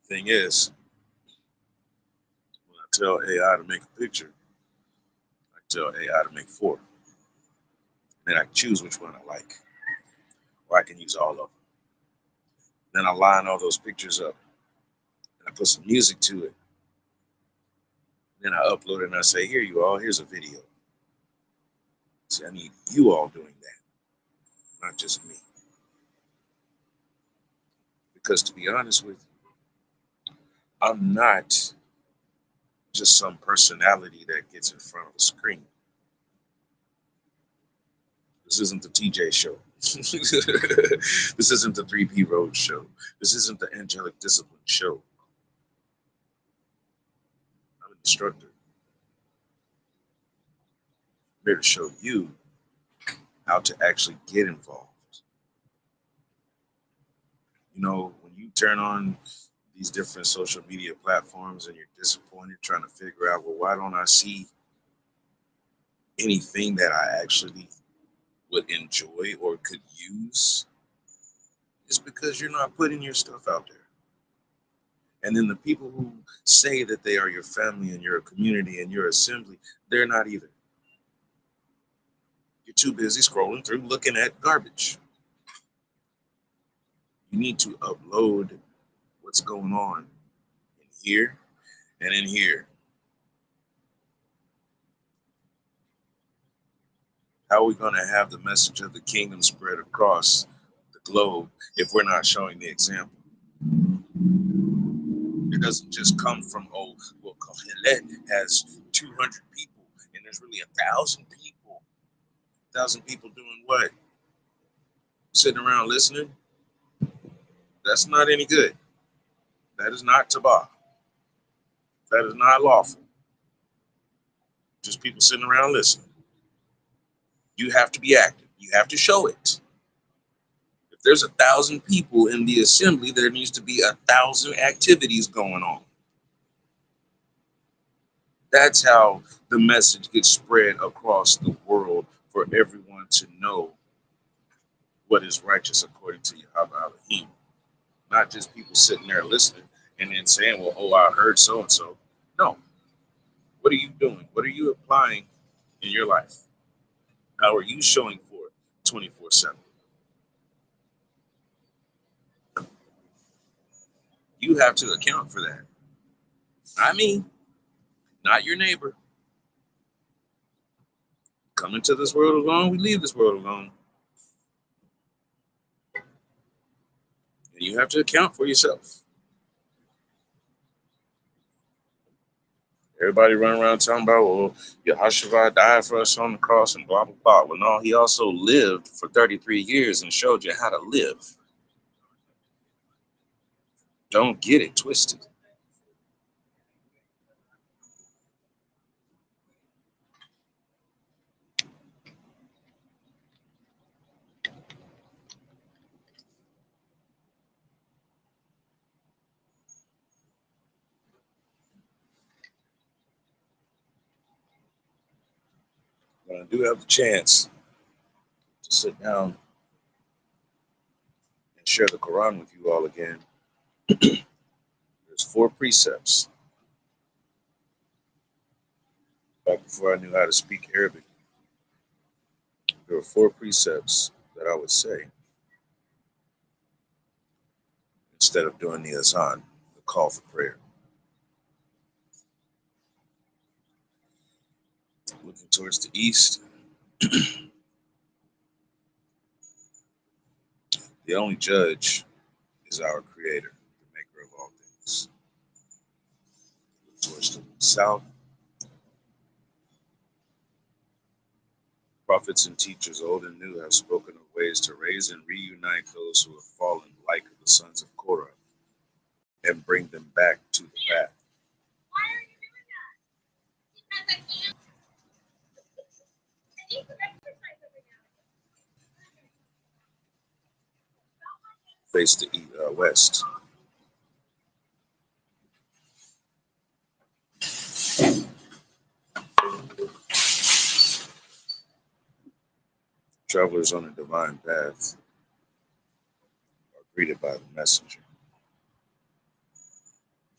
Speaker 1: The thing is, when I tell AI to make a picture, I tell AI to make 4. And then I can choose which one I like, or I can use all of them. Then I line all those pictures up, and I put some music to it. Then I upload it, and I say, here you all, here's a video. See, I need you all doing that, not just me. Because to be honest with you, I'm not just some personality that gets in front of a screen. This isn't the TJ show. This isn't the 3P Road show. This isn't the Angelic Discipline show. I'm an instructor. I'm here to show you how to actually get involved. You know, when you turn on these different social media platforms and you're disappointed trying to figure out, well, why don't I see anything that I actually would enjoy or could use? It's because you're not putting your stuff out there. And then the people who say that they are your family and your community and your assembly, they're not either. You're too busy scrolling through looking at garbage. You need to upload what's going on in here and in here. How are we going to have the message of the kingdom spread across the globe if we're not showing the example? It doesn't just come from, oh, well, Kohelet has 200 people and there's really 1,000 people. 1,000 people doing what? Sitting around listening? That's not any good. That is not tabah. That is not lawful. Just people sitting around listening. You have to be active. You have to show it. If there's 1,000 people in the assembly, there needs to be 1,000 activities going on. That's how the message gets spread across the world for everyone to know what is righteous according to Yahweh Elohim. Not just people sitting there listening and then saying, well, oh, I heard so and so. No. What are you doing? What are you applying in your life? How are you showing for it 24/7? You have to account for that. Not me, not your neighbor. Come into this world alone, we leave this world alone. And you have to account for yourself. Everybody running around talking about, well, Yahushua died for us on the cross and blah, blah, blah. Well, no, he also lived for 33 years and showed you how to live. Don't get it twisted. When I do have the chance to sit down and share the Quran with you all again, there's 4 precepts. Back before I knew how to speak Arabic, there were 4 precepts that I would say instead of doing the azan, the call for prayer. Looking towards the east, the only judge is our Creator, the Maker of all things. Look towards the south, prophets and teachers, old and new, have spoken of ways to raise and reunite those who have fallen, like the sons of Korah. and bring them back to the path. Face the west. Travelers on a divine path are greeted by the messenger.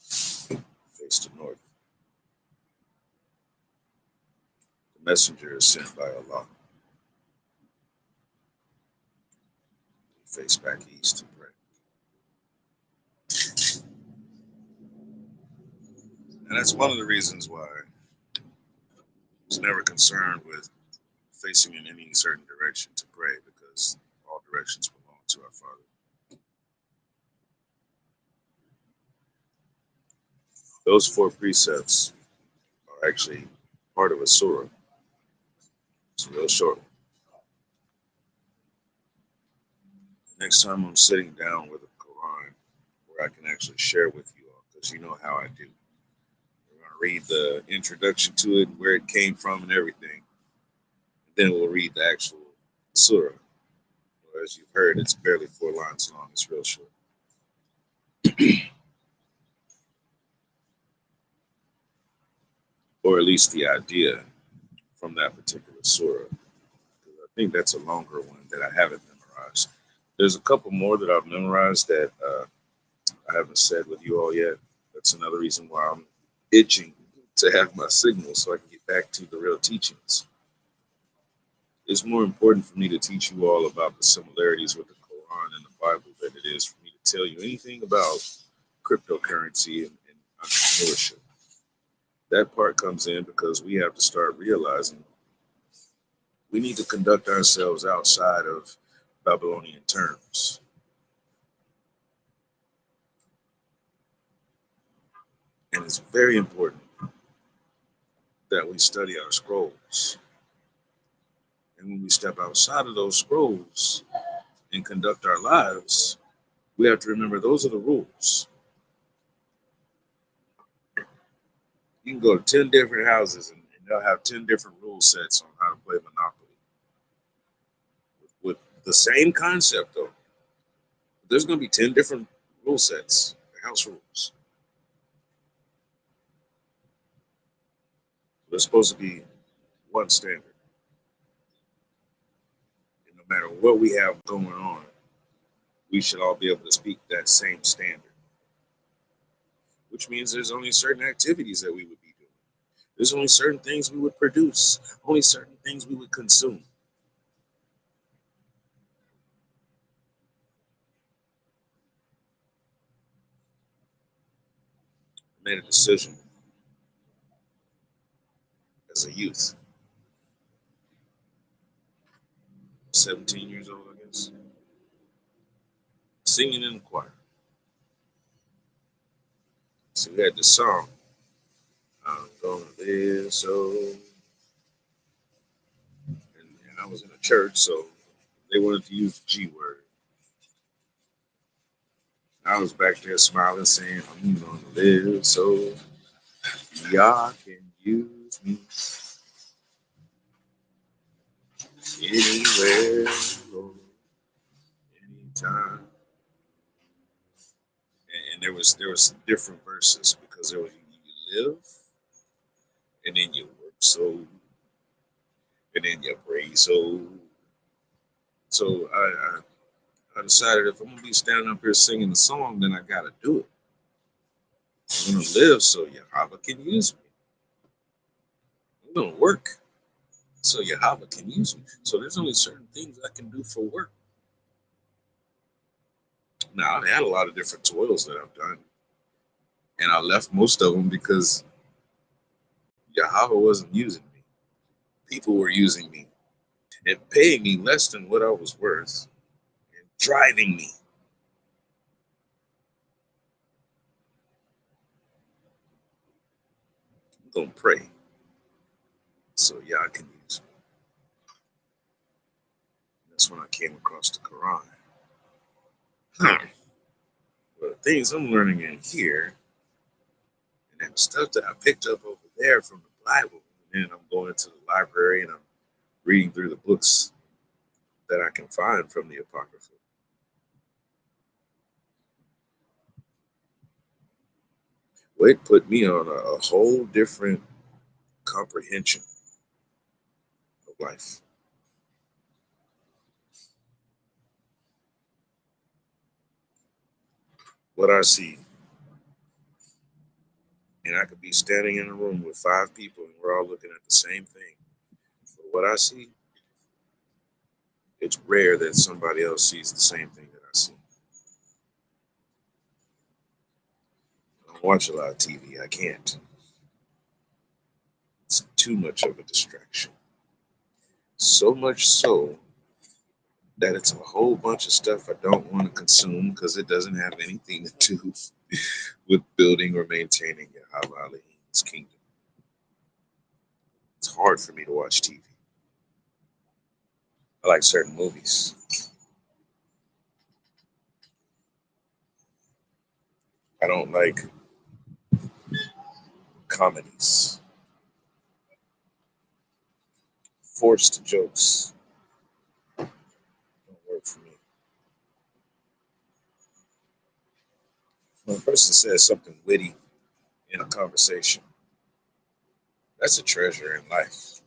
Speaker 1: Face the north. The messenger is sent by Allah. Face back east to pray. And that's one of the reasons why I was never concerned with facing in any certain direction to pray, because all directions belong to our Father. Those four precepts are actually part of a surah. It's real short. Next time I'm sitting down with a Quran where I can actually share with you all, because you know how I do. We're going to read the introduction to it, where it came from, and everything. And then we'll read the actual surah. Well, as you've heard, it's barely 4 lines long. It's real short. Or at least the idea from that particular surah. I think that's a longer one that I haven't memorized. There's a couple more that I've memorized that I haven't said with you all yet. That's another reason why I'm itching to have my signal so I can get back to the real teachings. It's more important for me to teach you all about the similarities with the Quran and the Bible than it is for me to tell you anything about cryptocurrency and entrepreneurship. That part comes in because we have to start realizing we need to conduct ourselves outside of Babylonian terms. And it's very important that we study our scrolls. And when we step outside of those scrolls and conduct our lives, we have to remember those are the rules. You can go to 10 different houses and they'll have 10 different rule sets on how to play Monopoly. With the same concept, though, there's going to be 10 different rule sets, house rules. There's supposed to be one standard. And no matter what we have going on, we should all be able to speak that same standard, which means there's only certain activities that we would be doing. There's only certain things we would produce, only certain things we would consume. I made a decision as a youth, 17 years old, I guess, singing in the choir. So we had this song, I'm gonna live so, and I was in a church, so they wanted to use the G word. I was back there smiling, saying, I'm gonna live so y'all can use me anywhere, Lord, anytime. And there was different verses because there was you live, and then you work so, and then you pray so. So I decided if I'm gonna be standing up here singing the song, then I gotta do it. I'm gonna live so Yahweh can use me. I'm gonna work so Yahweh can use me. So there's only certain things I can do for work. Now I've had a lot of different toils that I've done, and I left most of them because Yahweh wasn't using me. People were using me and paying me less than what I was worth and driving me. I'm gonna pray so Yah can use me. That's when I came across the Quran. But things I'm learning in here, and then stuff that I picked up over there from the Bible, and then I'm going to the library and I'm reading through the books that I can find from the Apocrypha. Well, it put me on a whole different comprehension of life. What I see, and I could be standing in a room with five people and we're all looking at the same thing. But what I see, it's rare that somebody else sees the same thing that I see. I don't watch a lot of TV. I can't. It's too much of a distraction. So much so that it's a whole bunch of stuff I don't want to consume because it doesn't have anything to do with building or maintaining Yahweh Elohim's kingdom. It's hard for me to watch TV. I like certain movies. I don't like comedies, forced jokes. Don't work for me. When a person says something witty in a conversation, that's a treasure in life.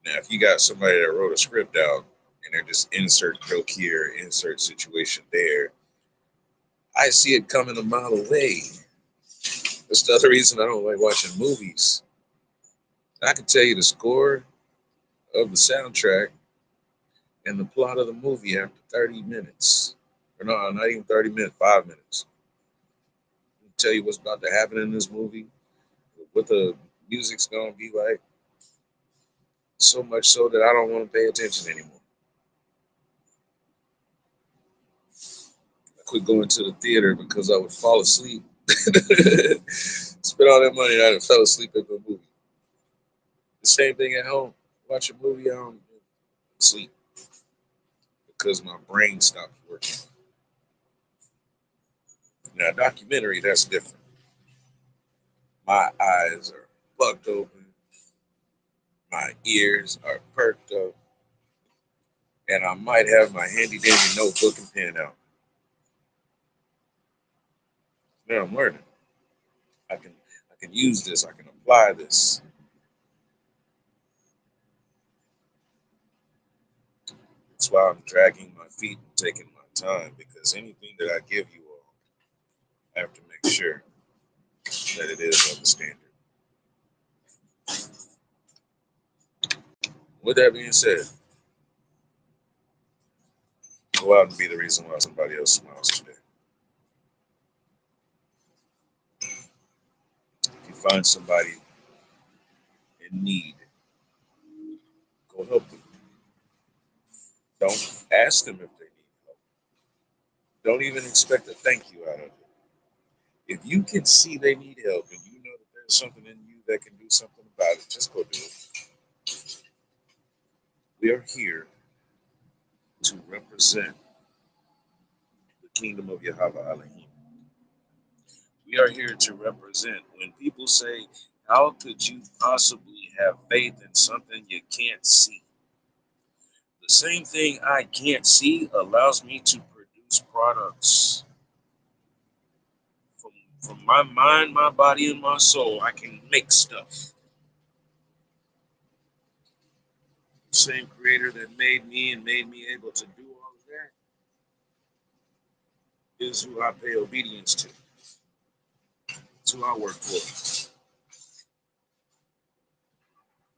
Speaker 1: Now, if you got somebody that wrote a script out and they're just insert joke here, insert situation there, I see it coming a mile away. That's the other reason I don't like watching movies. I can tell you the score of the soundtrack and the plot of the movie after 30 minutes. Or no, not even 30 minutes, 5 minutes. I can tell you what's about to happen in this movie, what the music's going to be like, so much so that I don't want to pay attention anymore. I quit going to the theater because I would fall asleep. Spent all that money and I fell asleep at the movie. The same thing at home. Watch a movie, I don't sleep because my brain stops working. Now, a documentary, that's different. My eyes are plugged open, my ears are perked up, and I might have my handy dandy notebook and pen out. Now I'm learning. I can use this. I can apply this. That's why I'm dragging my feet and taking my time because anything that I give you all, I have to make sure that it is of the standard. With that being said, go out and be the reason why somebody else smiles today. If you find somebody in need, go help them. Don't ask them if they need help. Don't even expect a thank you out of it. If you can see they need help and you know that there's something in you that can do something about it, just go do it. We are here to represent the kingdom of Yahweh Elohim. We are here to represent when people say, how could you possibly have faith in something you can't see? The same thing I can't see allows me to produce products. From, from my mind, my body, and my soul, I can make stuff. The same creator that made me and made me able to do all of that is who I pay obedience to. It's who I work for.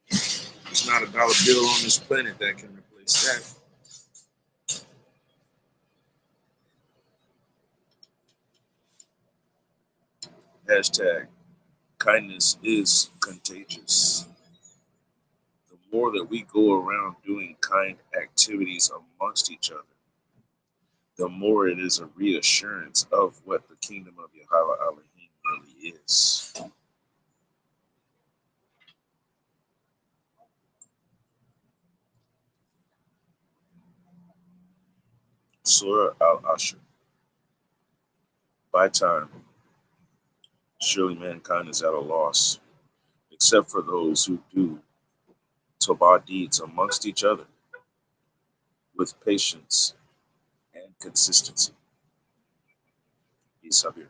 Speaker 1: There's not a dollar bill on this planet that can replace that. Hashtag kindness is contagious. The more that we go around doing kind activities amongst each other, the more it is a reassurance of what the kingdom of Yahweh Elohim really is. Surah Al Ashr, by time, surely mankind is at a loss, except for those who do Tobah deeds amongst each other with patience and consistency. Isabir.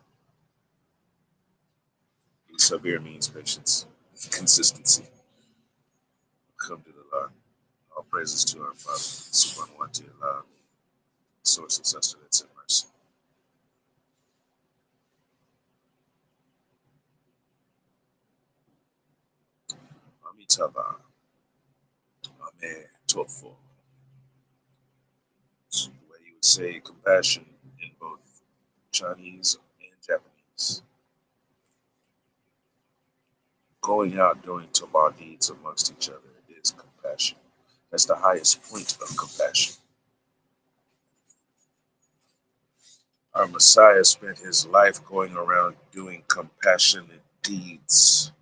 Speaker 1: Isabir means patience, consistency. Alhamdulillah. All praises to our Father, Subhanahu wa Ta'ala, source of sustenance and mercy. Amitabha, Ame Tofo. The way you would say compassion in both Chinese and Japanese. Going out doing Tobah deeds amongst each other is compassion. That's the highest point of compassion. Our Messiah spent his life going around doing compassionate deeds.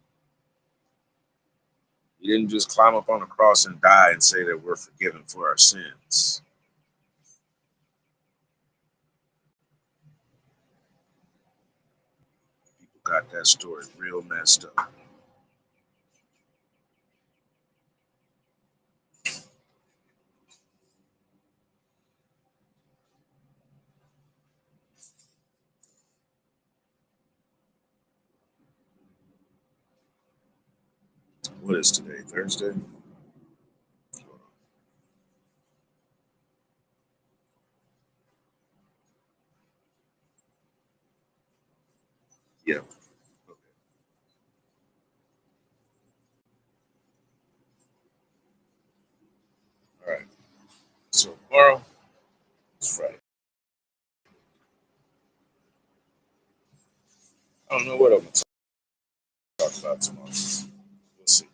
Speaker 1: He didn't just climb up on the cross and die and say that we're forgiven for our sins. People got that story real messed up. What is today? Thursday? Yeah. Okay. All right. So tomorrow is Friday. I don't know what I'm going to talk about tomorrow. We'll see.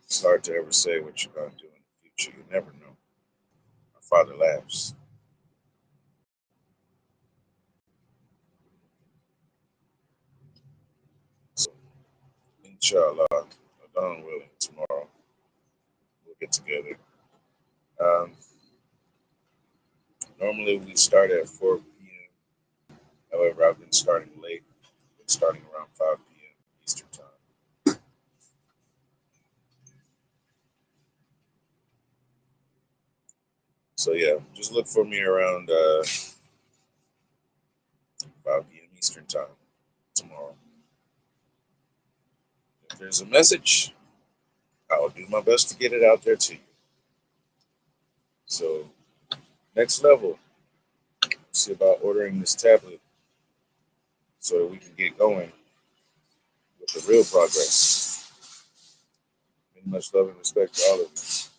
Speaker 1: It's hard to ever say what you're going to do in the future. You never know. My father laughs. So, inshallah, Adon willing, tomorrow we'll get together. Um, Normally we start at 4 p.m. However, I've been starting late. I've been starting around 5 p.m. Eastern time. So yeah, just look for me around 5 p.m. Eastern time tomorrow. If there's a message, I'll do my best to get it out there to you. So next level, see about ordering this tablet so that we can get going with the real progress. And much love and respect to all of you.